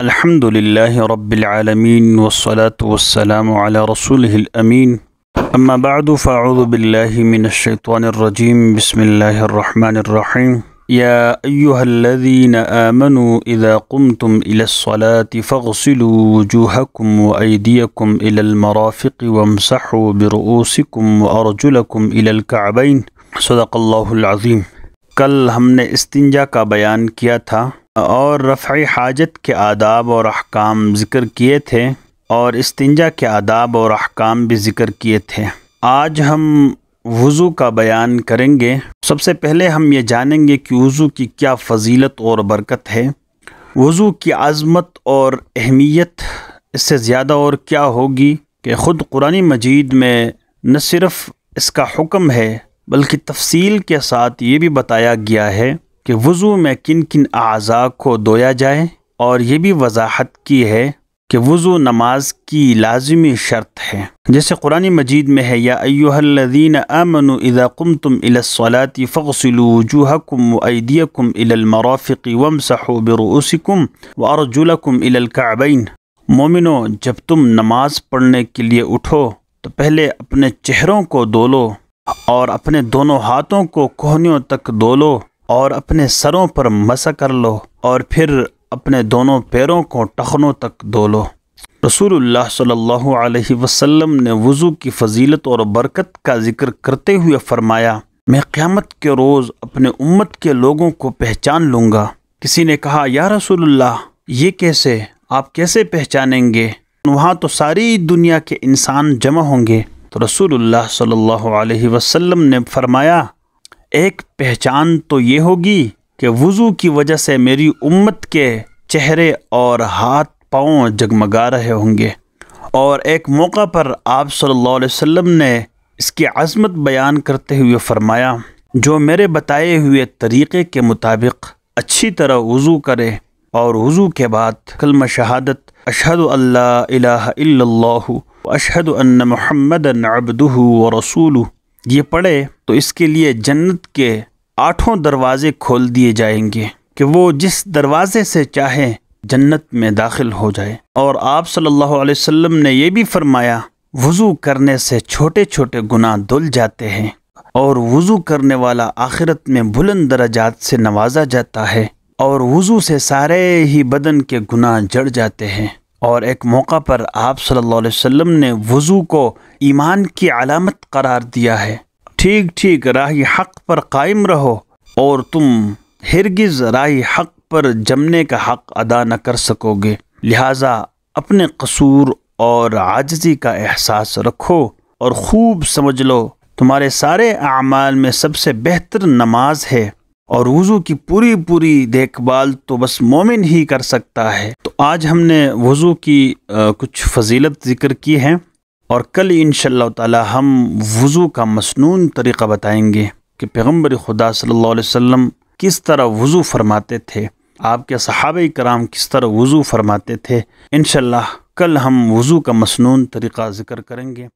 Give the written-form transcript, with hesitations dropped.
الحمد لله رب العالمين والصلاة والسلام على رسوله الأمين أما بعد فأعوذ بالله من الشيطان الرجيم بسم الله الرحمن الرحيم يا أيها الذين آمنوا إذا قمتم إلى الصلاة فاغسلوا وجوهكم وأيديكم إلى المرافق وامسحوا برؤوسكم وأرجلكم إلى الكعبين صدق الله العظيم۔ کل ہم نے استنجا کا بیان کیا تھا اور رفع حاجت کے آداب اور احکام ذکر کیے تھے اور استنجا کے آداب اور احکام بھی ذکر کیے تھے۔ آج ہم وضو کا بیان کریں گے۔ سب سے پہلے ہم یہ جانیں گے کہ وضو کی کیا فضیلت اور برکت ہے، وضو کی عظمت اور اہمیت اس سے زیادہ اور کیا ہوگی کہ خود قرآن مجید میں نہ صرف اس کا حکم ہے بلکہ تفصیل کے ساتھ یہ بھی بتایا گیا ہے کہ وضو میں کن کن اعضاء کو دھویا جائے، اور یہ بھی وضاحت کی ہے کہ وضو نماز کی لازمی شرط ہے۔ جیسے قرآن مجید میں ہے یا ایھا الذین آمنوا اذا قمتم الى الصلاة فاغسلوا وجوہکم وایدیکم الى المرافق وامسحوا برؤوسکم وارجلکم الى الکعبین۔ مومنو، جب تم نماز پڑھنے کے لیے اٹھو تو پہلے اپنے چہروں کو دھو لو اور اپنے دونوں ہاتھوں کو کوہنیوں تک دھو لو اور اپنے سروں پر مسح کر لو اور پھر اپنے دونوں پیروں کو ٹخنوں تک دھو لو۔ رسول اللہ صلی اللہ علیہ وسلم نے وضو کی فضیلت اور برکت کا ذکر کرتے ہوئے فرمایا، میں قیامت کے روز اپنے امت کے لوگوں کو پہچان لوں گا۔ کسی نے کہا یا رسول اللہ یہ کیسے، آپ کیسے پہچانیں گے؟ وہاں تو ساری دنیا کے انسان جمع ہوں گے۔ تو رسول اللہ صلی اللہ علیہ وسلم نے فرمایا، ایک پہچان تو یہ ہوگی کہ وضو کی وجہ سے میری امت کے چہرے اور ہاتھ پاؤں جگمگا رہے ہوں گے، اور ایک موقع پر آپ صلی اللہ علیہ وسلم نے اس کی عظمت بیان کرتے ہوئے فرمایا، جو میرے بتائے ہوئے طریقے کے مطابق اچھی طرح وضو کرے اور وضو کے بعد کلمہ شہادت اشہد ان لا الہ الا اللہ واشہد ان محمدا عبدہ ورسولہ یہ پڑھے تو اس کے لیے جنت کے 8 دروازے کھول دیے جائیں گے کہ وہ جس دروازے سے چاہے جنت میں داخل ہو جائے۔ اور آپ صلی اللہ علیہ وسلم نے یہ بھی فرمایا، وضو کرنے سے چھوٹے چھوٹے گناہ دھل جاتے ہیں اور وضو کرنے والا آخرت میں بلند درجات سے نوازا جاتا ہے، اور وضو سے سارے ہی بدن کے گناہ جڑ جاتے ہیں۔ اور ایک موقع پر آپ صلی اللہ علیہ وسلم نے وضو کو ایمان کی علامت قرار دیا ہے۔ ٹھیک ٹھیک راہ حق پر قائم رہو اور تم ہرگز راہ حق پر جمنے کا حق ادا نہ کر سکو گے، لہٰذا اپنے قصور اور عاجزی کا احساس رکھو اور خوب سمجھ لو تمہارے سارے اعمال میں سب سے بہتر نماز ہے، اور وضو کی پوری دیکھ بھال تو بس مومن ہی کر سکتا ہے۔ تو آج ہم نے وضو کی کچھ فضیلت ذکر کی ہے، اور کل انشاءاللہ تعالی ہم وضو کا مسنون طریقہ بتائیں گے کہ پیغمبر خدا صلی اللہ علیہ وسلم کس طرح وضو فرماتے تھے، آپ کے صحابہ کرام کس طرح وضو فرماتے تھے۔ انشاءاللہ کل ہم وضو کا مسنون طریقہ ذکر کریں گے۔